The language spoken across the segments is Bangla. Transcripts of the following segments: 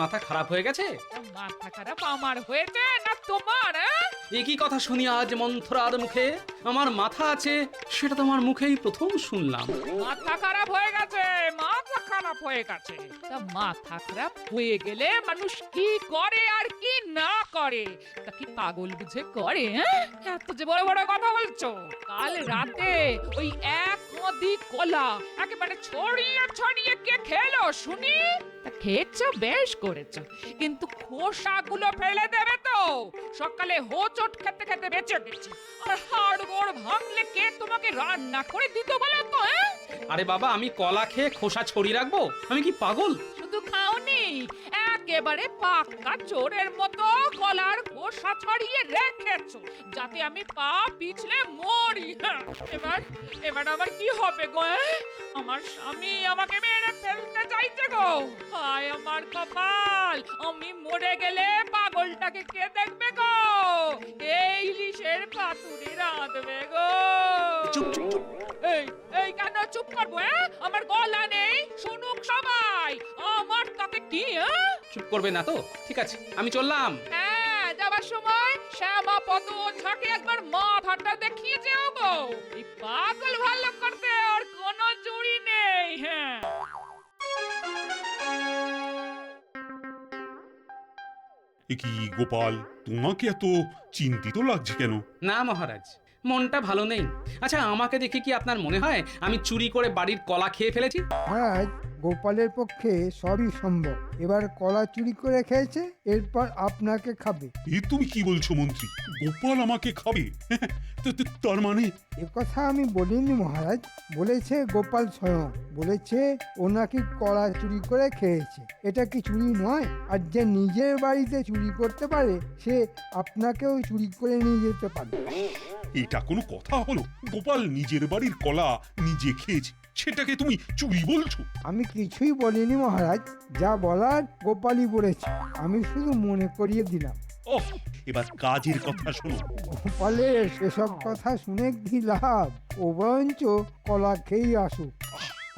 মাথা খারাপ হয়ে গেছে? মাথা খারাপ আমার হয়েছে না তোমার? একই কথা শুনি আজ মন্থরার মুখে। আমার মাথা আছে সেটা তো আমার মুখেই প্রথম শুনলাম। মাথা খারাপ হয়ে গেছে, মাথা খারাপ হয়ে গেছে। তা মাথা খারাপ হয়ে গেলে মানুষ কি করে আর কি না করে তা কি পাগল বুঝে করে? এত যে বড় বড় কথা বলছো। কাল রাতে ওই এক নদী কলা একেবারে ছড়িয়ে ছড়িয়ে কে খেলো শুনি? তা খেয়েছো, বেশ করেছো, কিন্তু খোসাগুলো ফেলে দেবে তো। সকালে হোঁচট খেতে খেতে বেঁচে গেছি, আর হাড় গোড় ভাঙলে কে তোমাকে রান্না করে দিত বলো তো? আরে বাবা, আমি কলা খেয়ে খোসা ছড়িয়ে রাখবো? আমি কি পাগল? শুধু খাওনি, একেবারে পাক্কা চোরের মতো কলার খোসা ছড়িয়ে রেখেছো যাতে আমি পা পিছলে মরি। এবার এবার আমার কি হবে গো? আমার স্বামী আমাকে মেরে ফেলতে চাইছে গো। হায় আমার কপাল, আমি মরে গেলে পাগলটাকে কে দেখবে গো? এই ইলিশের পাতুরি রাঁধবে গো। চুপ চুপ চুপ। এই এই কেন চুপ করবো? আমার গলা নেই, শুনুক সবাই। আমার তাতে কি? চুপ করবে না তো? ঠিক আছে, আমি চললাম। হ্যাঁ, যাবার সময় শ্যামা পদ ঝাঁকে একবার মাথাটা দেখিয়ে যেও গো। এই পাগল ভালো করতে আর কোনো জুড়ি নেই। হ্যাঁ, এ কি গোপাল, তোমাকে এত চিন্তিত লাগছে কেন? না মহারাজ, মনটা ভালো নেই। আচ্ছা, আমাকে দেখে কি আপনার মনে হয় আমি চুরি করে বাড়ির কলা খেয়ে ফেলেছি? মহারাজ, গোপালের পক্ষে সবই সম্ভব। এবার কলা চুরি করে খেয়েছে, এরপর আপনাকে খাবে। এ তুমি কি বলছো মন্ত্রী? গোপাল আমাকে খাবে? তার মানে? এ কথা আমি বলিনি মহারাজ, বলেছে গোপাল স্বয়ং। বলেছে ও নাকি কলা চুরি করে খেয়েছে। এটা কি চুরি নয়? আর যে নিজের বাড়িতে চুরি করতে পারে সে আপনাকেও চুরি করে নিয়ে যেতে পারে। এটা কোনো কথা হলো? গোপাল নিজের বাড়ির কলা নিজে খেয়েছে, সেটাকে তুমি চুরি বলছো? আমি কিছুই বলিনি মহারাজ, যা বলার গোপালই বলেছে। আমি শুধু মনে করিয়ে দিলাম। ওহ, এবার কাজের কথা শোনো। গোপালের সেসব কথা শুনে কি লাভ? ও বরঞ্চ কলা খেয়েই আসুক।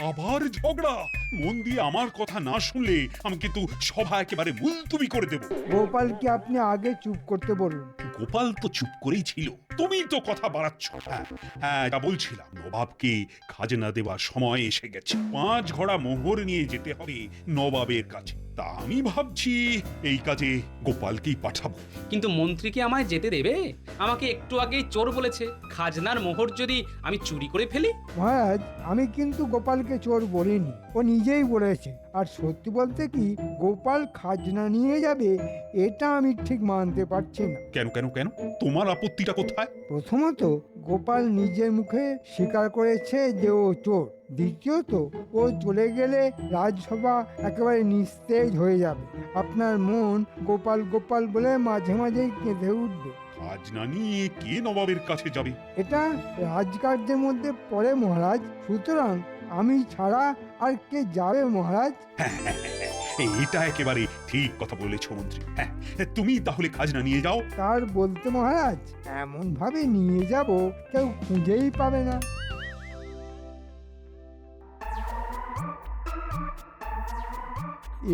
আবার ঝগড়া? মন দিয়ে আমার কথা না শুনলে আমি কিন্তু সভা একেবারে মুলতুবি করে দেব। গোপালকে আপনি আগে চুপ করতে বলুন। গোপাল তো চুপ করেই ছিল, তুমি তো কথা বাড়াচ্ছ। হ্যাঁ, তা বলছিলাম, নবাবকে খাজনা দেওয়ার সময় এসে গেছে। 5 ঘোড়া মোহর নিয়ে যেতে হবে নবাবের কাছে। তা আমি ভাবছি এই কাজে গোপালকেই পাঠাবো। কিন্তু মন্ত্রী কি আমায় যেতে দেবে? আমাকে একটু আগেই চোর বলেছে। খাজনার মোহর যদি আমি চুরি করে ফেলি? মহারাজ, আমি কিন্তু গোপালকে চোর বলিনি, ও নিজেই বলেছে। আর সত্যি বলতে কি, গোপাল খাজনা নিয়ে যাবে এটা আমি ঠিক মানতে পারছি না। কেন কেন কেন? তোমার আপত্তিটা কোথায়? প্রথমত, গোপাল নিজের মুখে স্বীকার করেছে যে ও চোর। দ্বিতীয়ত, ও চলে গেলে রাজসভা একেবারে নিস্তেজ হয়ে যাবে। আপনার মন গোপাল গোপাল বলে মাঝে মাঝেই কেঁদে উঠবে। খাজনা নিয়ে কে নবাবের কাছে যাবে? এটা রাজকার্যের মধ্যে পড়ে মহারাজ, সুতরাং আমি ছাড়া আর কে যাবে মহারাজ? এটা একেবারে ঠিক কথা বলেছ মন্ত্রী। হ্যাঁ, তুমি তাহলে খাজনা নিয়ে যাও। তার বলতে মহারাজ, এমন ভাবে নিয়ে যাব কেউ খুঁজেই পাবে না।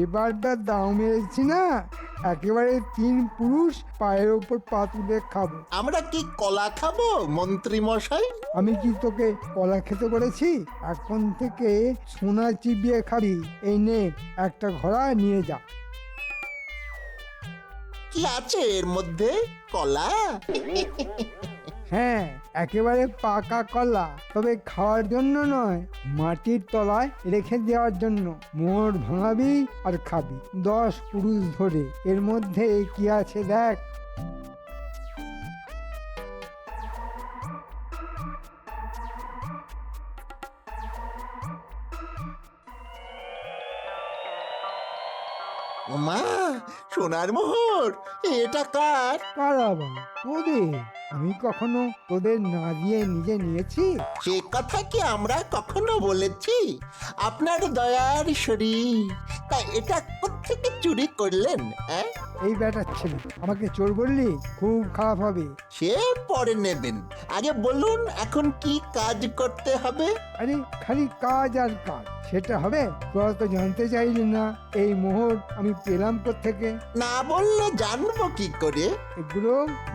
এবারটা দাও মেরেছি না, একেবারে 3 পুরুষ পায়ের ওপর পা তুলে খাবো। আমরা কি কলা খাবো মন্ত্রী মশাই? আমি কি তোকে কলা খেতে বলেছি? এখন থেকে সোনা চিবিয়ে খাবি। এই নে, একটা ঘোড়া নিয়ে যা। কি আছে এর মধ্যে? কলা? হ্যাঁ, একেবারে পাকা কলা, তবে খাওয়ার জন্য নয়, মাটির তলায় রেখে দেওয়ার জন্য। মোহর ভাঙাবি আর খাবি 10 পুরুষ ধরে। এর মধ্যে কি আছে দেখ। মা, সোনার মোহর, এটা কার? কার আবার? তোদের। আমি কখনো তোদের না দিয়ে নিজে নিয়েছি? সে কথা কি আমরা কখনো বলেছি? আপনার দয়ার শরীর, তা এটা কোত্থেকে চুরি করলেন? এই ব্যাটার ছেলে, আমাকে চোর বললি? খুব খারাপ হবে। সে পরে নেবেন, আগে বলুন এখন কি কাজ করতে হবে? আরে খালি কাজ আর কাজ, সেটা হবে? তোরা তো জানতে চাইলি না এই মোহর আমি পেলাম থেকে। না বললে জানবো কি করে? এগুলো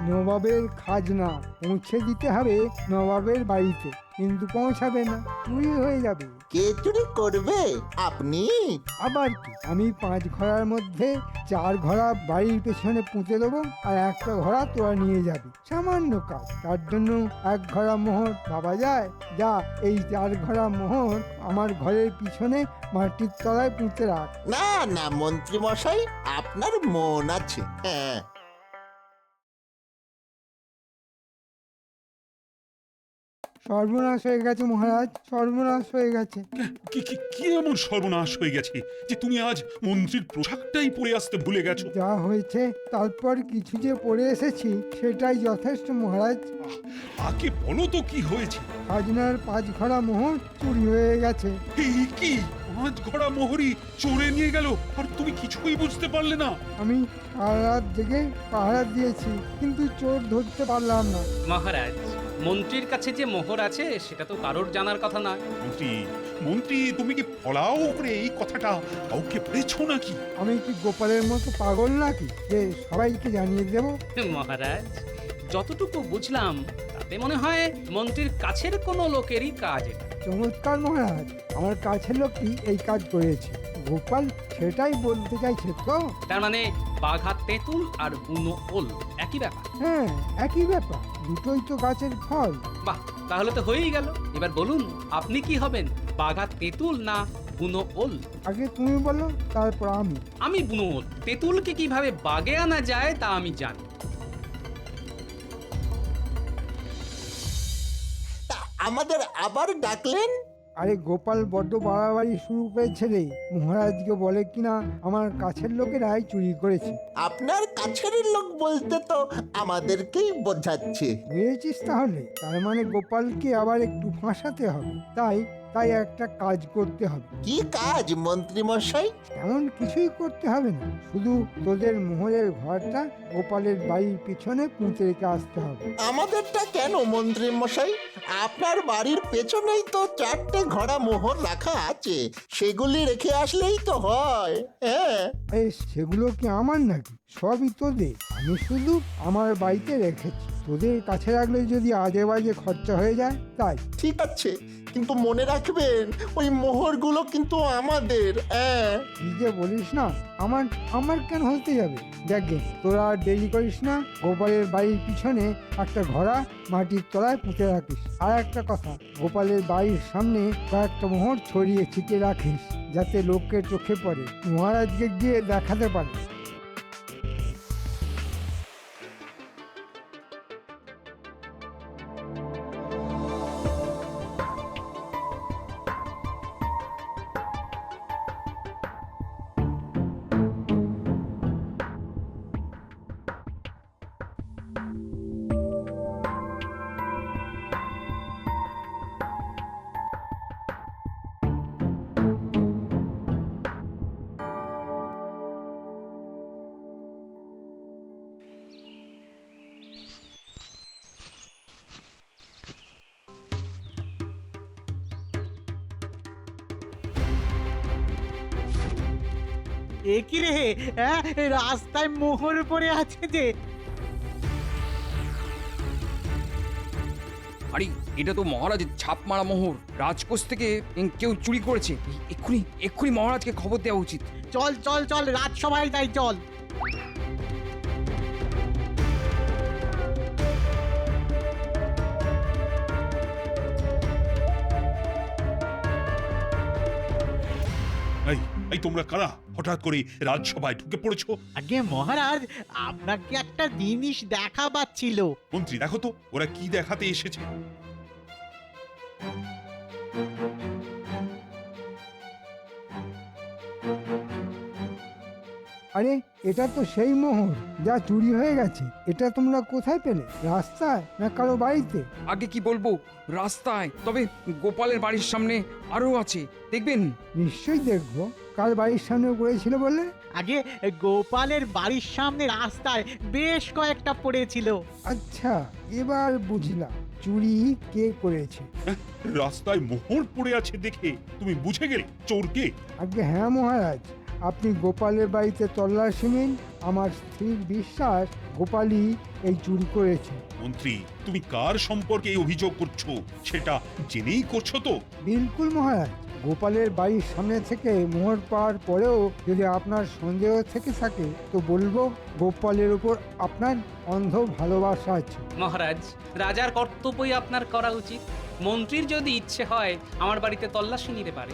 নবাবের খাজনা, পৌঁছে দিতে হবে নবাবের বাড়িতে, কিন্তু পৌঁছাবে না, চুরি হয়ে যাবে। কে চুরি করবে? আপনি? আবার কি, আমি 5 ঘোড়ার মধ্যে 4 ঘোড়া বাড়ির পেছনে পুঁতে দেবো, আর একটা ঘোড়া তোরা নিয়ে যাবি। সামান্য কাজ, তার জন্য 1 ঘোড়া মোহর ভাবা যায়? যা, এই 4 ঘোড়া মোহর আমার ঘরের পিছনে মাটির তলায় পুঁতে রাখ। না না মন্ত্রী মশাই, আপনার মন আছে। হ্যাঁ, সর্বনাশ হয়ে গেছে মহারাজ, সর্বনাশ হয়ে গেছে। কি কি কি এমন সর্বনাশ হয়ে গেছে যে তুমি আজ মন্ত্রীর পোশাকটাই পরে আসতে ভুলে গেছো? যা হয়েছে তারপর কিছু যে পড়ে এসেছি সেটাই যথেষ্ট মহারাজ। আগে বলো তো কি হয়েছে? খাজনার 5 ঘোড়া মোহর চুরি হয়ে গেছে। এই কি 5 ঘোড়া মোহরি চোরে নিয়ে গেল আর তুমি কিছুই বুঝতে পারলে না? আমি সারা রাত জেগে পাহারা দিয়েছি, কিন্তু চোর ধরতে পারলাম না। মহারাজ, মন্ত্রীর কাছে যে মোহর আছে সেটা তো কারোর জানার কথা না। মন্ত্রী মন্ত্রী তুমি কি ফলাও করে এই কথাটা কাউকে বলেছো নাকি? আমি কি গোপালের মতো পাগল নাকি যে সবাইকে জানিয়ে দেব? মহারাজ, যতটুকু বুঝলাম তাতে মনে হয় মন্ত্রীর কাছের কোনো লোকেরই কাজ এটা। চমৎকার মহারাজ, আমার কাছের লোকটি এই কাজ করেছে। গোপাল সেটাই বলতে চাইছে তো? তার মানে বাঘা তেঁতুল আর বুনো ওল একই ব্যাপার। হ্যাঁ, একই ব্যাপার, দুটোই তো গাছের ফল। বাহ, তাহলে তো হয়েই গেল। এবার বলুন আপনি কি হবেন, বাঘা তেঁতুল না বুনো ওল? আগে তুমি বলো, তারপর আমি। আমি বুনো ওল। তেঁতুলকে কিভাবে বাগে আনা যায় তা আমি জানি। তা আমাদের আবার ডাকলেন? আরে গোপাল বড্ড বাড়াবাড়ি শুরু করেছে রে। মহারাজকে বলে কিনা আমার কাছের লোকেরাই চুরি করেছে। আপনার কাছের লোক বলতে তো আমাদেরকেই বোঝাচ্ছে। বুঝেছিস তাহলে? তার মানে গোপালকে আবার একটু ফাঁসাতে হবে। তাই তাই একটা কাজ করতে হবে। কি কাজ মন্ত্রী মশাই? এমন কিছুই করতে হবে না, শুধু তোদের মোহরের ঘরটা গোপালের বাড়ির পিছনে পুঁতে রেখে আসতে হবে। আমাদেরটা কেন মন্ত্রী মশাই? আপনার বাড়ির পেছনেই তো 4টে ঘোড়া মোহর রাখা আছে, সেগুলি রেখে আসলেই তো হয়। হ্যাঁ, এই সেগুলো কি আমার নাকি? সবই তোদের। আমি শুধু আমার বাড়িতে রেখেছি, তোদের কাছে রাখলে যদি আজে বাজে খরচা হয়ে যায় তাই। ঠিক আছে, কিন্তু মনে রাখবেন ওই মোহরগুলো কিন্তু আমাদের। হ্যাঁ, কি যে বলিস না, আমার আমার কেন হতে যাবে? দেখে তোরা আর দেরি করিস না, গোপালের বাড়ির পিছনে একটা ঘোড়া মাটির তলায় পুঁতে রাখিস। আর একটা কথা, গোপালের বাড়ির সামনে কয়েকটা মোহর ছড়িয়ে ছিটিয়ে রাখিস, যাতে লোকের চোখে পড়ে, মহারাজকে গিয়ে দেখাতে পারে। এ কি রে? হ্যাঁ, রাস্তায় মোহর পড়ে আছে যে। আরে এটা তো মহারাজের ছাপ মারা মোহর। রাজকোষ থেকে কেউ চুরি করেছে। এক্ষুনি এক্ষুনি মহারাজকে খবর দেওয়া উচিত। চল চল চল, রাজসভায় যাই, চল। এই এই তোমরা কারা হঠাৎ করে রাজসভায় ঢুকে পড়েছো? আগে মহারাজ, আপনাকে একটা জিনিস দেখাবার ছিল। মন্ত্রী দেখো তো ওরা কি দেখাতে এসেছে। আরে এটা তো সেই মোহর যা চুরি হয়ে গেছে। এটা তোমরা কোথায় পেলে? রাস্তায় না কারো বাড়িতে? আগে কি বলবো, রাস্তায়। তবে গোপালের বাড়ির সামনে আরো আছে, দেখবেন। নিশ্চয়ই দেখবো। কার বাড়ির সামনে পড়েছিল বললে? আগে গোপালের বাড়ির সামনে রাস্তায় বেশ কয়েকটা পড়েছিল। আচ্ছা, এবার বুঝলাম। চুরি কে করেছে। রাস্তায় মোহর পড়ে আছে দেখে তুমি বুঝে গেলে চোরকে? আগে হ্যাঁ মহারাজ, আপনি গোপালের বাড়িতে তল্লাশি নিন, আমার স্থির বিশ্বাস গোপালই এই চুরি করেছে। মন্ত্রী, তুমি কার সম্পর্কে এই অভিযোগ করছো সেটা জেনেই করছো তো? বিলকুল মহারাজ, গোপালের বাড়ির সামনে থেকে মোহর পাওয়ার পরেও যদি আপনার সন্দেহ থেকে থাকে তো বলবো গোপালের উপর আপনার অন্ধ ভালোবাসা আছে। মহারাজ, রাজার কর্তব্যই আপনার করা উচিত। মন্ত্রীর যদি ইচ্ছে হয় আমার বাড়িতে তল্লাশি নিতে পারে।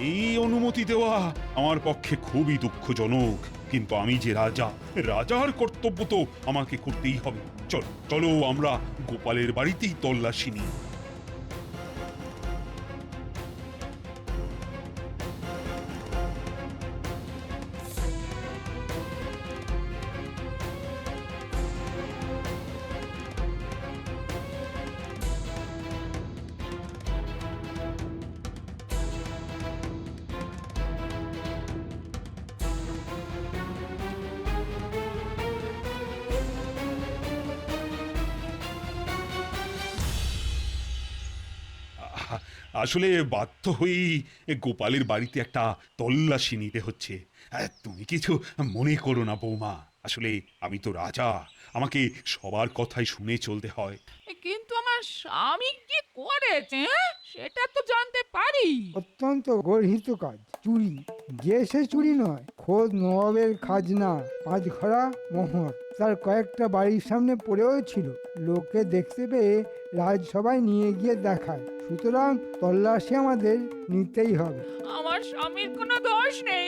এই অনুমতি দেওয়া আমার পক্ষে খুবই দুঃখজনক, কিন্তু আমি যে রাজা, রাজার কর্তব্য তো আমাকে করতেই হবে। চলো চলো, আমরা গোপালের বাড়িতেই তল্লাশি নিই। আসলে বাধ্য হয়েই গোপালের বাড়িতে একটা তল্লাশি নিতে হচ্ছে। তুমি কিছু মনে করো না বৌমা, আসলে আমি তো রাজা, আমাকে সবার কথাই শুনে চলতে হয়। কিন্তু আমার স্বামী কি করেছে সেটা তো জানতে পারি। অত্যন্ত গর্হিত কাজ, চুরি। যে সে চুরি নয়, খোদ নবাবের খাজনা, 5 ঘড়া মোহর তার কয়েকটা বাড়ির সামনে পড়েও ছিল। লোকে দেখতে পেয়ে রাজসভায় নিয়ে গিয়ে দেখায়। সুতরাং তল্লাশি আমাদের নিতেই হবে। আমার স্বামীর কোনো দোষ নেই।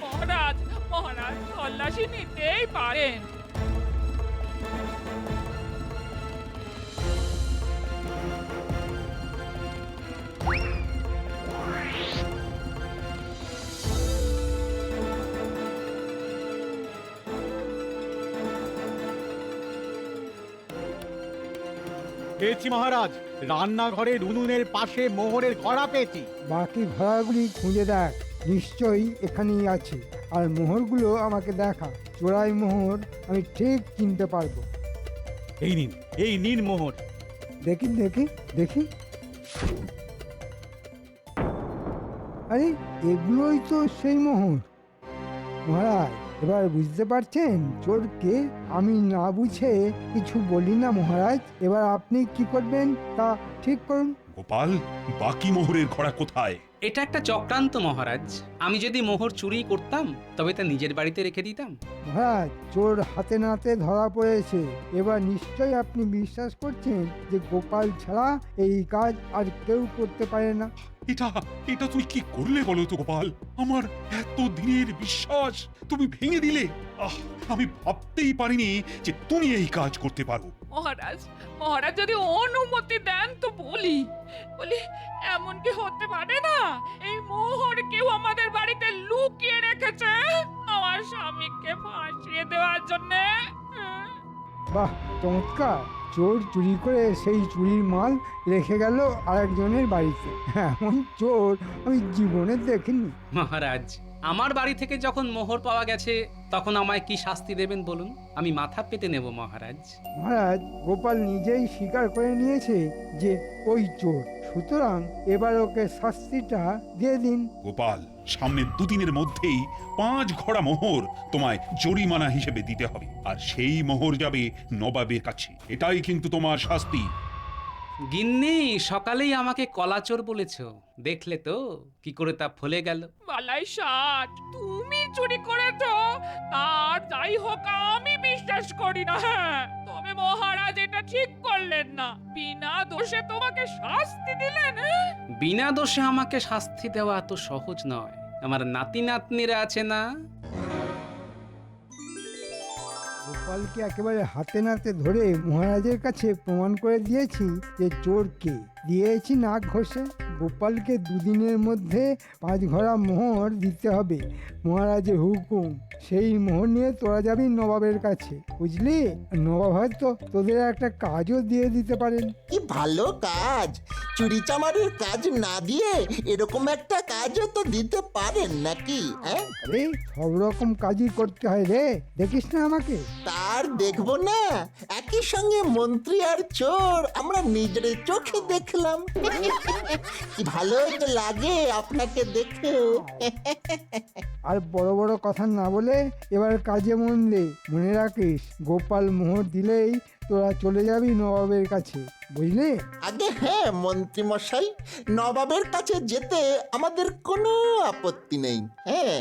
মহারাজ, মহারাজ তল্লাশি নিতেই পারেন। পেয়েছি মহারাজ, রান্নাঘরের উনুনের পাশে মোহরের ঘড়া পেয়েছি। বাকি ঘোড়াগুলি খুঁজে দেখ, নিশ্চয়ই এখানেই আছে। আর মোহরগুলো আমাকে দেখা, চোরাই মোহর আমি ঠিক চিনতে পারবো। এই নিন মোহর। দেখি দেখি দেখি, আরে এগুলোই তো সেই মোহর। মহারাজ, এবার বুঝতে পারছেন চোর কে? আমি না বুঝে কিছু বলি না মহারাজ, এবার আপনি কি করবেন তা ঠিক করুন। গোপাল, বাকি মোহরের ঘোড়া কোথায়? এটা একটা চক্রান্ত মহারাজ। আমি যদি মোহর চুরি করতাম তবে তা নিজের বাড়িতে রেখে দিতাম। মহারাজ, চোর হাতে নাতে ধরা পড়েছে। এবার নিশ্চয়ই আপনি বিশ্বাস করছেন যে গোপাল ছাড়া এই কাজ আর কেউ করতে পারে না। এটা এটা তুই কি করলে বলো তো গোপাল? আমার এত দিনের বিশ্বাস তুমি ভেঙে দিলে। আমি ভাবতেই পারিনি যে তুমি এই কাজ করতে পারো। মহারাজ, মহারাজ যদি অনুমতি দেন তো বলি এমন কি হতে পারে না এই মোহর কেউ আমাদের বাড়িতে লুকিয়ে রেখেছে আমার স্বামীকে ফাঁসিয়ে দেওয়ার জন্য। বাহ, চমৎকার! চোর চুরি করে সেই চুরির মাল রেখে গেল আরেকজনের বাড়িতে। এমন চোর আমি জীবনে দেখিনি। মহারাজ, আমার বাড়ি থেকে যখন মোহর পাওয়া গেছে তখন আমায় কি শাস্তি দেবেন বলুন? আমি মাথা পেতে নেব মহারাজ। মহারাজ, গোপাল নিজেই স্বীকার করে নিয়েছে যে ওই চোর, সুতরাং এবার ওকে শাস্তিটা দিয়ে দিন। গোপাল, সামনের 2 দিনের মধ্যেই 5 ঘড়া মোহর তোমায় জরিমানা হিসেবে দিতে হবে, আর সেই মোহর যাবে নবাবের কাছে। এটাই কিন্তু তোমার শাস্তি। গিন্নি, সকালেই আমাকে কলাচোর বলেছ, দেখলে তো কি করে তা ফলে গেল। বালাই ষাট, তুমি চুরি করেছো তার যাই হোক আমি বিশ্বাস করি না। তবে মহারাজ এটা ঠিক করলেন না, বিনা দোষে তোমাকে শাস্তি দিলেন। বিনা দোষে আমাকে শাস্তি দেওয়া এত সহজ নয়। আমার নাতি নাতনিরা আছে না? গোপালকে একেবারে হাতে নাতে ধরে মহারাজের কাছে প্রমাণ করে দিয়েছি যে চোর কে। দিয়েছি নাক ঘষে। গোপালকে 2 দিনের মধ্যে 5 ঘড়া মোহর দিতে হবে, মহারাজের হুকুম। সেই মোহর নিয়ে তোরা যাবি নবাবের কাছে, বুঝলি? নবাব হয়তো তোদের একটা কাজও দিয়ে দিতে পারেন। কি ভালো কাজ! চুরি চামারের কাজ না দিয়ে এরকম একটা কাজও তো দিতে পারেন নাকি? হ্যাঁ, আরে সব রকম কাজই করতে হয় রে, দেখিস না আমাকে? তার দেখবো না? একই সঙ্গে মন্ত্রী আর চোর আমরা নিজের চোখে দেখলাম। কি ভালো যে লাগে আপনাকে দেখে। আর বড় বড় কথা না বলে এবার কাজে মন দে। মনে রাখিস, গোপাল মোহর দিলেই তোরা চলে যাবি নবাবের কাছে, বুঝলি? আগে হ্যাঁ মন্ত্রী মশাই, নবাবের কাছে যেতে আমাদের কোনো আপত্তি নেই। হ্যাঁ,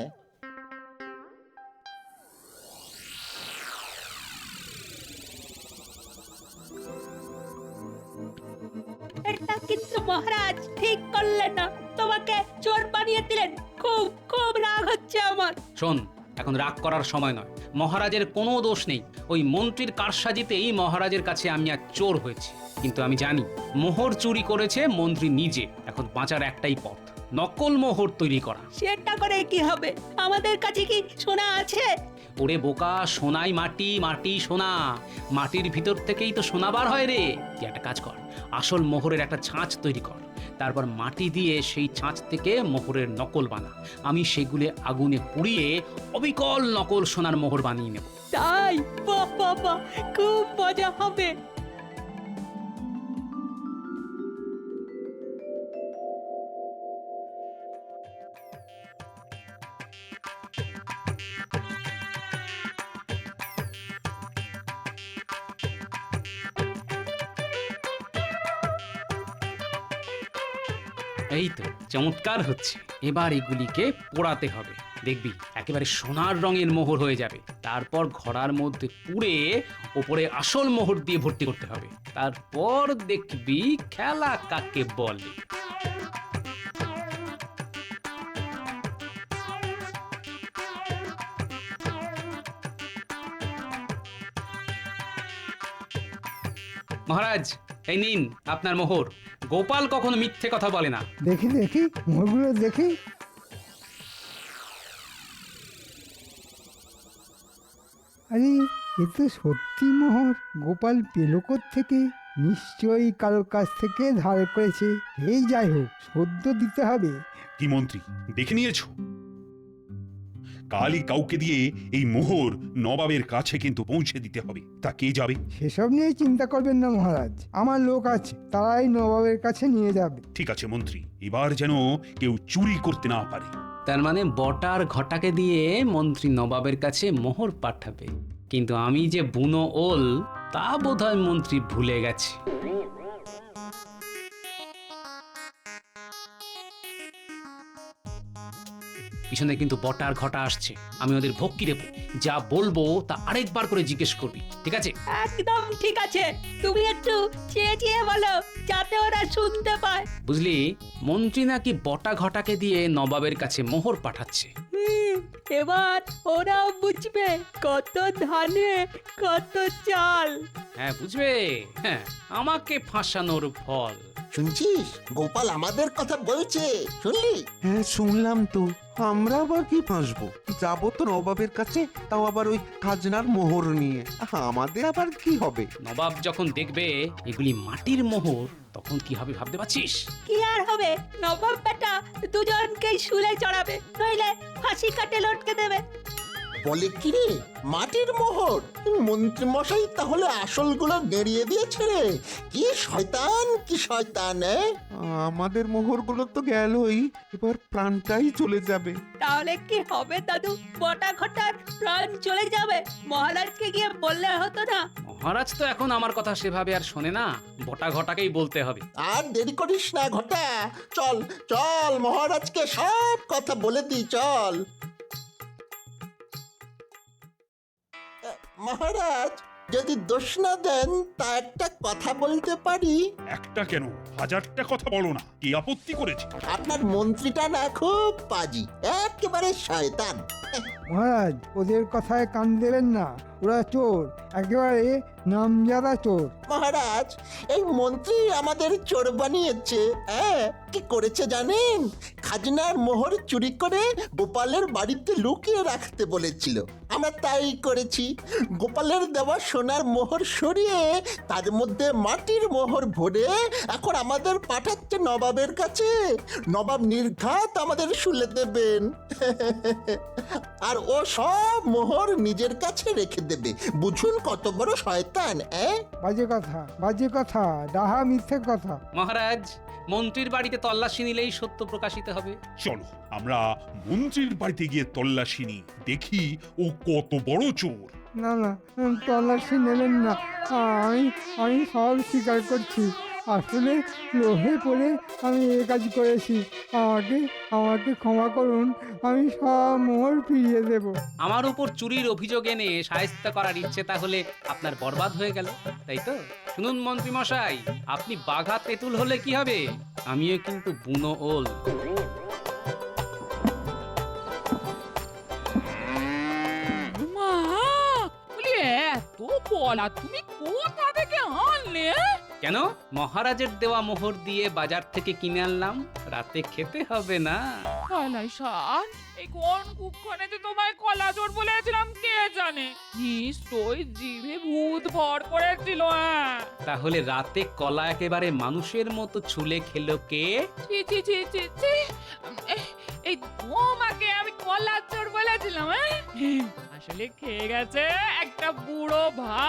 এটা কিন্তু মহারাজ ঠিক করলেন না, তোমাকে চোর বানিয়ে দিলেন। খুব খুব রাগ হচ্ছে আমার। শোন, এখন রাগ করার সময় নয়। মহারাজের কোনো দোষ নেই। ওই মন্ত্রীর কারসাজিতেই মহারাজের কাছে আমি আর চোর হয়েছি। কিন্তু আমি জানি মোহর চুরি করেছে মন্ত্রী নিজে। এখন বাঁচার একটাই পথ, নকল মোহর তৈরি করা। সেটা করে কি হবে? আমাদের কাছে কি সোনা আছে? ওরে বোকা, সোনাই মাটি, মাটি সোনা। মাটির ভিতর থেকেই তো সোনা বার হয় রে। তুই একটা কাজ কর, আসল মোহরের একটা ছাঁচ তৈরি কর, তারপর মাটি দিয়ে সেই ছাঁচ থেকে মোহরের নকল বানা। আমি সেগুলো আগুনে পুড়িয়ে অবিকল নকল সোনার মোহর বানিয়ে নেব। তাই? বাহ বাহ বাহ, খুব মজা হবে। এই তো চমৎকার হচ্ছে। এবার এগুলিকে পোড়াতে হবে। দেখবি একেবারে সোনার রঙের মোহর হয়ে যাবে। তারপর ঘড়ার মধ্যে পুড়ে ওপরে আসল মোহর দিয়ে ভর্তি করতে হবে। তারপর দেখবি খেলা কাকে বলে। মহারাজ, এই নিন আপনার মোহর। গোপাল কখনো মিথ্যে কথা বলে না। দেখি দেখি মোহরগুলো দেখি। আরে এ তো সত্যি মোহর। গোপাল পেল থেকে নিশ্চয়ই কারোর কাছ থেকে ধার করেছে। এই যাই হোক, সদ্য দিতে হবে। কি মন্ত্রী, দেখে নিয়েছো? কালই কাউকে দিয়ে এই মোহর নবাবের কাছে কিন্তু পৌঁছে দিতে হবে। তা কে যাবে? সেসব নিয়ে চিন্তা করবেন না মহারাজ, আমার লোক আছে, তারাই নবাবের কাছে নিয়ে যাবে। ঠিক আছে মন্ত্রী, এবার যেন কেউ চুরি করতে না পারে। তার মানে বটার ঘটাকে দিয়ে মন্ত্রী নবাবের কাছে মোহর পাঠাবে। কিন্তু আমি যে বুনো ওল তা বোধহয় মন্ত্রী ভুলে গেছে। পিছনে কিন্তু বটার ঘটা আসছে। আমি ওদের ভক্তি দেবো। যা বলবো তা আরেকবার করে জিজ্ঞেস করবি, ঠিক আছে? একদম ঠিক আছে। তুমি একটু চেয়ে চেয়ে বলো, যাতে ওরা শুনতে পায়। বুঝলি, মন্ত্রী নাকি বটা ঘটাকে দিয়ে নবাবের কাছে মোহর পাঠাচ্ছে। এবার ওরাও বুঝবে কত ধানে কত চাল। হ্যাঁ বুঝবে। হ্যাঁ, আমাকে ফাঁসানোর ফল। শুনছিস গোপাল আমাদের কথা বলছে, শুনলি? হ্যাঁ শুনলাম তো। আমরা আবার কি ফাঁসবো? যাবো তো নবাবের কাছে, তাও আবার ওই খাজনার মোহর নিয়ে। আমাদের আবার কি হবে? নবাব যখন দেখবে এগুলি মাটির মোহর, তখন কি হবে ভাবতে পারছিস? কি আর হবে, নবাব বেটা দুজনকেই শুলে চড়াবে, নইলে ফাঁসি কাটে লটকে দেবে। বলে কি রে, মাটির মোহর? মন্ত্রী মশাই তাহলে আসলগুলো গেড়িয়ে দিয়েছে রে। কি শয়তান, কি শয়তান! আমাদের মোহরগুলো তো গেলই, এবার প্রাণটাই চলে যাবে। তাহলে কি হবে দাদু? বটা ঘটার প্রাণ চলে যাবে? মহারাজকে গিয়ে বললে হতো না? মহারাজ তো এখন আমার কথা সেভাবে আর শোনে না। বটা ঘটাকেই বলতে হবে। আর দেরি করিস না ঘটা, চল চল মহারাজকে সব কথা বলে দিই, চল। মহারাজ যদি দোষ না দেন তা একটা কথা বলতে পারি? একটা কেন, হাজারটা কথা বলো না। কি আপত্তি করেছে? আপনার মন্ত্রীটা না খুব পাজি, একেবারে শয়তান। মহারাজ, ওদের কথায় কান দেবেন না। ওরা চোর, একেবারে নামজাদা চোর। মহারাজ, এই মন্ত্রী আমাদের চোর বানিয়েছে। কি করেছে জানেন? খাজনার মোহর চুরি করে গোপালের বাড়িতে লুকিয়ে রাখতে বলেছিল। আমরা তাই করেছি। গোপালের দেওয়া সোনার মোহর সরিয়ে তার মধ্যে মাটির মোহর ভরে এখন আমাদের পাঠাচ্ছে নবাবের কাছে। নবাব নির্ঘাত আমাদের শুলে দেবেন। আর ও সব মোহর নিজের কাছে রেখে দেবে। বুঝুন কত বড় শয়তান। বাজে কথা, ডাহা মিথ্যে কথা। মহারাজ, মন্ত্রীর বাড়িতে তল্লাশি নিলেই সত্য প্রকাশিত হবে। চলো আমরা মন্ত্রীর বাড়িতে গিয়ে তল্লাশি নিই, দেখি ও কত বড় চোর। না না, তল্লাশি নেবেন না। আমি সব স্বীকার করছি। আসলে লোভে পড়ে আমি এ কাজ করেছি। আমাকে ক্ষমা করুন। আমি সব মোহর ফিরিয়ে দেব। আমার উপর চুরির অভিযোগ এনে শায়েস্তা করার ইচ্ছে তাহলে আপনার বরবাদ হয়ে গেল, তাই তো? শুনুন মন্ত্রী মশাই, আপনি বাঘা তেঁতুল হলে কি হবে, আমিও কিন্তু বুনো ওল। মা, বলি এত কলা তুমি কোথা থেকে আনলে? কেন? মহারাজের দেওয়া মোহর দিয়ে বাজার থেকে কিনে আনলাম, রাতে খেতে হবে না। কালাই শান, এই কোন কুক্ষণে যে তোমায় কলা চোর বলেছিলাম কে জানে। নিশ্চয়ই জিভে ভূত ভর করেছিল। তাহলে রাতে কলা একেবারে মানুষের মতো ছুলে খেলো কে? ছি ছি ছি ছি ছি। এই তোমাকে আমি কলা চোর বলেছিলাম? আসলে খেয়ে গেছে একটা বুড়ো ভাই।